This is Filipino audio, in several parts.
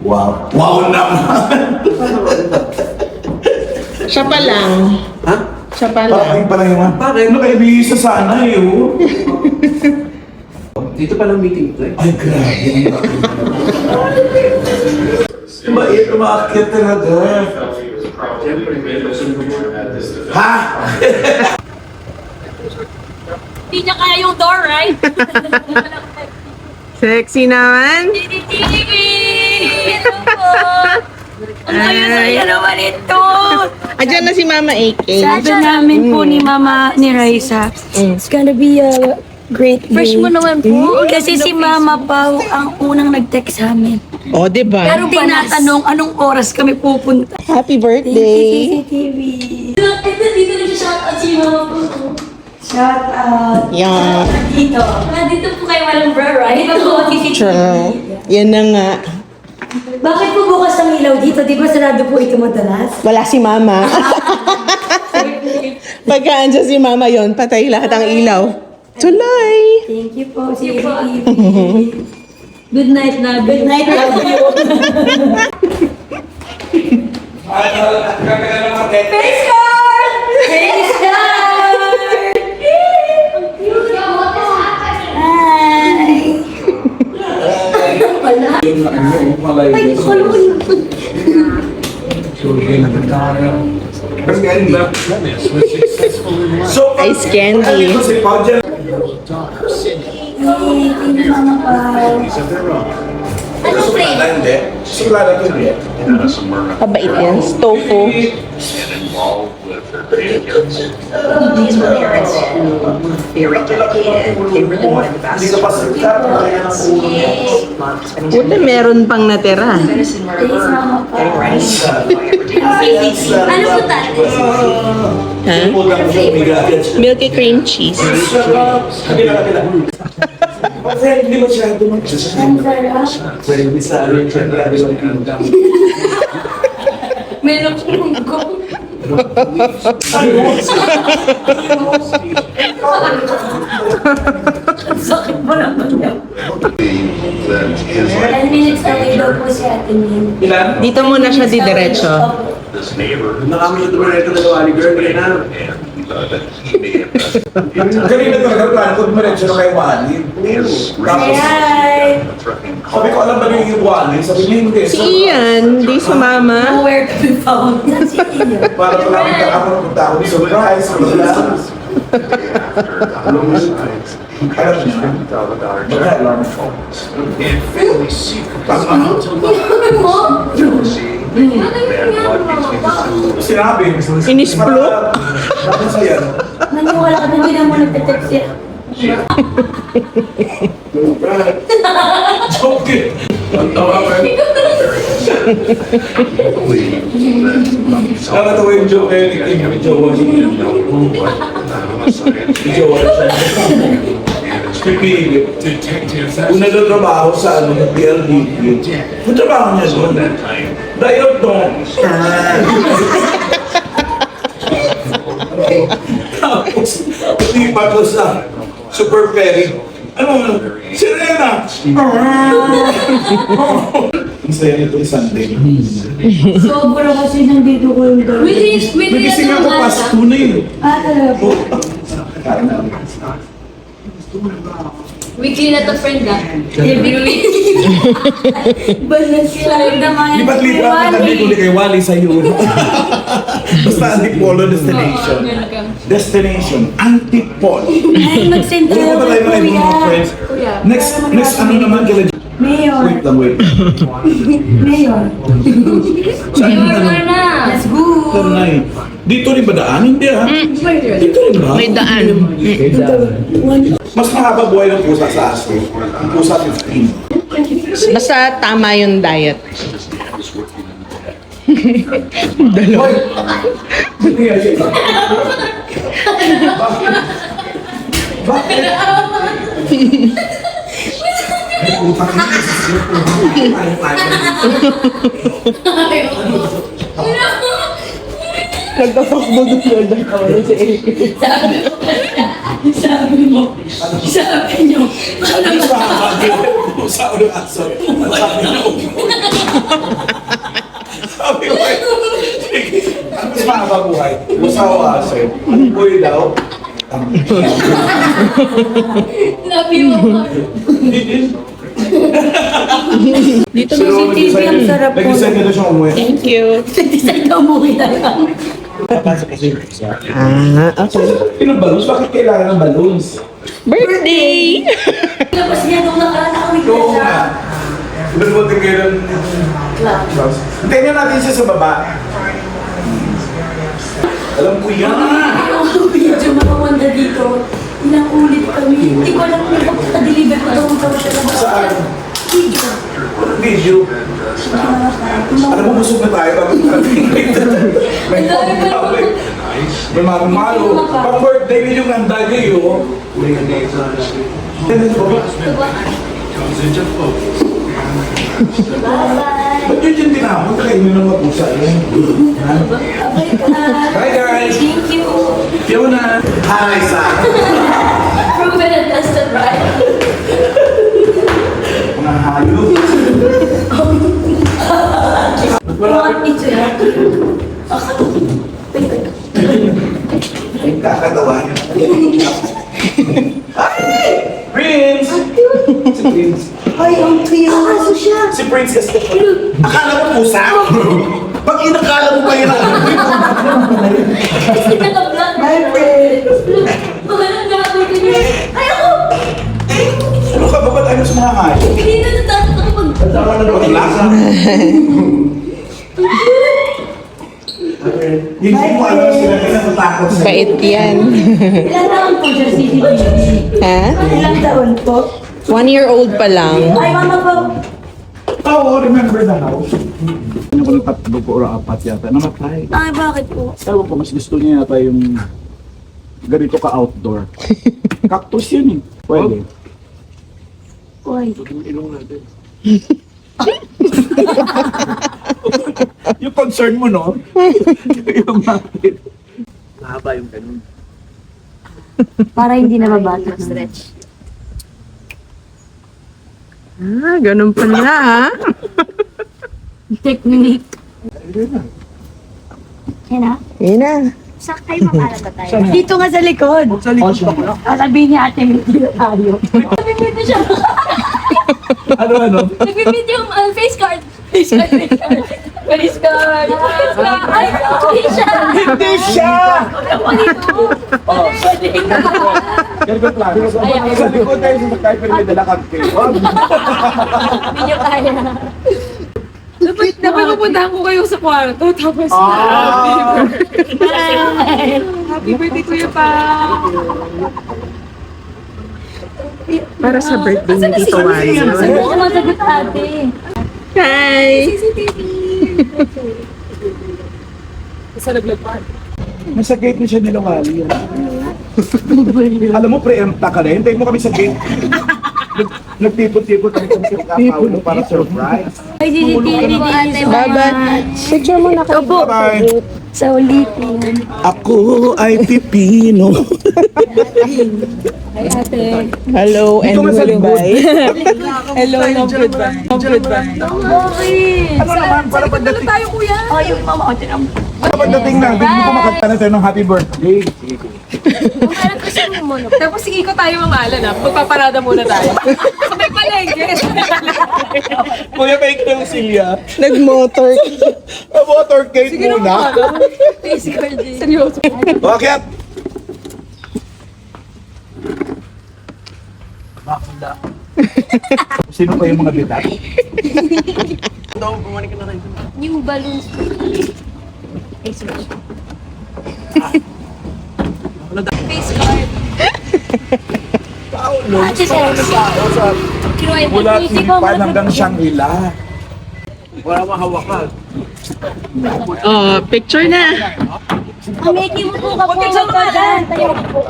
Wow. Wow naman! Siya pa lang. Ha? Siya pa lang. Parang pala yung Bakit? Nakaibisa sana eh, oh. Dito pa lang meeting ko eh. Ay, grabe. Mait, umaakit talaga. Siyempre, may lusin mo. Ha? Hindi niya kaya yung door, right? Sexy naman. Hello po! Ang saya-saya naman ito! Andiyan na si Mama AK. Sabi namin po ni Mama ni Raisa, it's gonna be a great day. Fresh mo naman po. Kasi si Mama Pao ang unang nag-text sa amin. O, diba? Pero tinatanong anong oras kami pupunta. Happy birthday. CCTV. Dito nag-shoutout si Mama po. Shout out. Yeah. Dito. Nandito po kayo walang bra, right? Dito po CCTV. True. Yan na nga. Bakit po bukas ang ilaw dito? Di ba sarado po ito madalas? Wala si Mama. Pagka andyan si Mama yon, patay lahat ang ilaw. Tuloy. Thank you po, CCTV. Good night, love. Good night, love you. Face card! Praise God! Hi! Ay, kulun. So, Ice candy. Ano si Pao dyan? Hey, thank you, Mama Pao. Anong flavor? Suplada hindi. Suplada to hindi. Pabait yan. Tofu. These were parents who were very dedicated. They really wanted the best. Hindi ka pa sikat. Love spending time Buti meron pang natira. medicine where I Thanks, Mama learned getting ready. Ano po tayo? Ha? Milky cream cheese. Kabila. Friendly masyado Friendly sa amin. Meron ko. Sakit mo naman yan. 10 minutes away daw po si Ate Min. Ilan? Dito muna siya didiretso. Nakamit ito na ito na gawali girl. Kaya na. Kanina talaga plano ko dumiretso na kay Wally. Tapos, Hi! sabi ko alam ba yung Wally? Sabi niya hindi. Si Ian, di sumama. Nowhere to be found. Si Ian. Para pala punta ako, punta ako ni surprise. Wala. Alam mo siya. Sinabi. Inisplo? Bakit siya? Naniwala ka na hindi na mo nagte-text siya. Joke eh. Nakatawa yung joke eh. Ni Jowa. Ni Jowa siya. Pipili. Kung nagtatrabaho sa PLDT, kung trabaho niya doon, diode doon. Tapos, lipat ko sa Super Ferry. Ano? Sirena! Masaya nito yung Sunday. Sobra kasi nandito ko yung dog. Nagising ako past 2 na yun. Talaga po. Weekly na to, friend, ah. Every week. Balance lang naman. Lipat-lipat na kami kuli kay Wally sa iyo. Basta Antipolo destination. Destination, Antipolo. Ay, mag-send Ano tayo ba tayo mga kay ibang mga Kuya. friends? Next ano naman kila Mayor. Wait lang, wait. Mayor. Saan yung Mayor ano? na. Let's go. Turnay. Dito rin ba daan? Hindi ah. Dito rin ba? May daan. Mas mahaba buhay ng pusa sa aso. Ang pusa 15. Basta tama yung diet. Hoy! Bakit? Ay, utang na. Nagtatakbo doon yun. Nagtatakbo si Eric. Sabi mo. Sabi niyo. Ano ba? Sa ulo aso. Sabi ko, sige, ano mas makababuhay? Usaw aso. Anong boy daw? Labi mo ko. Dito sa CCTV, ang sarap po. Nag-decide na siyang umuwi. Thank you. Decide na umuwi na lang. Papasok kasi yung isa. Okay. Pinang balloons? Bakit kailangan ng balloons? Birthday! Labas niya nung nakakawit na Oo siya. nga. Iba't mo tingin ng class. Tingnan natin siya sa baba. Alam ko yan. Yung video mga wanda dito, ilang ulit kami. Hindi ko alam kung pagka-deliver ko daw daw siya lang. Saan? Video. Video. Alam mo, busog na tayo. Bakit natin? May mamalo. Pang birthday ko yung handa niyo. Ba't yun yung tinapon? Kain nyo ng mapusa yun. Hi guys! Thank you. Fiona! Hi, Sa! Proven and tested, right? Mga hayop. You want me to help you? Ay, kakagawa niyo. Hi! Prince! Si Prince. Ay, ang cute. Aso siya. Si Prince kasi. Akala mo pusa? Pag inakala mo pa yun ako. Kasi naka-vlog. My friend. Magalang gagawin ko niya. Ay, ako! Ano ka ba? Ba't ayaw sa mga hayop? Hindi na natatakot ako mag... Tama na doon. Lasa. Hindi mo alam sila na natatakot sa Bait yan. Ilan taon po siya CCTV? Ha? Ilang taon po? 1-year-old pa lang. Ay, mama po. Oo, remember the house. Ano ko ng tatlo po o apat yata. Namatay. Ay, bakit po? Ewan ko, mas gusto niya yata yung ganito ka-outdoor. Cactus yun eh. Pwede. Uy. Yung concern mo, no? Yung bakit. Mahaba yung ganun. Para hindi na mabato. Stretch. Ganun pala ha. Technique. Yan na. Yun na. Sakay makala ba tayo? Dito nga sa likod. Sa likod pa. Sabihin niya ate, may dito tayo. Nagbibideo siya. Ano? Nagbibideo yung face card. Face card, face card. Face card. Ay, hindi siya. Hindi siya! Oh. Ganito lang. Sa likod tayo sa sakay pero may dala kang cake. Hindi niyo kaya. Dapat pupuntahan ko kayo sa kwarto. Tapos, happy birthday Kuya Pa. Para sa birthday ni Tito Wally. Saan mo masagot ate? Hi! Nasa gate na siya nila Wally. Alam mo, preempta ka na. Hintayin mo kami sa gate. Nagtipot-tipot kami sa Paulo para surprise. Ay, CCTV po ate. Bye-bye. Picture mo na kayo. Bye! Sa ulitin. Ako ay Pipino. Ay, ate. Hello and Ikaw masaling goodbye. Hello, love, goodbye. Goodbye. Okay. Ano naman, para pagdating, Tayo kuya. Ay, yung mama ko tinang. para pagdating natin, hindi ko makanta na tayo ng happy birthday. Parang gusto mo mo. Tapos sige ko tayo mamahala na. Magpaparada muna tayo. Sabay palengke. Kuya, may iknang silya. Nag-motor. Motorcade muna. Face card din. Seryoso. Bakit? Sino pa yung mga bitat? Yung balloons. Face card. Face card. Paulo. Ate, sir. Kinuha yung Mula hindi ko Tilipan hanggang Shangri-La. Wala mahawakan. Oh, picture na. Ameki mo po ka po. Huwag ka dyan. Tayo po.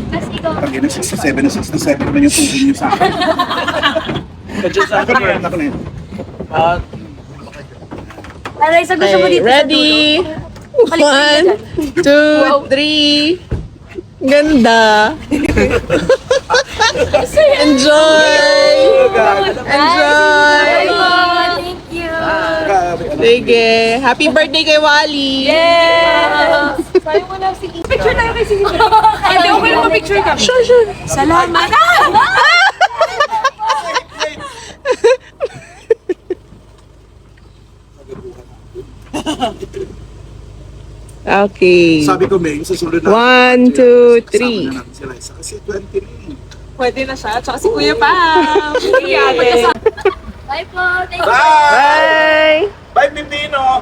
Tapos ikaw. Pag yun, 67 na 67 naman yung tubig niyo sa akin. Ako na yun, ako na yun. Aray, sa gusto mo Okay, dito ready? 1, 2, 3. Ganda. Enjoy! Enjoy! Thank you. Sige. Happy birthday kay Wally! Yes! Sayo mo na si picture tayo kay Sisi. Hindi, okay lang picture kami. Sure. Salamat. Okay. Sabi ko, May, sa sunod na. 1, 2, 3. Kasama na natin si Liza kasi 20 na eh. Pwede na siya. Tsaka si Kuya Pam. Bye po. Thank you. Bye! Bye! Bye, Pipino!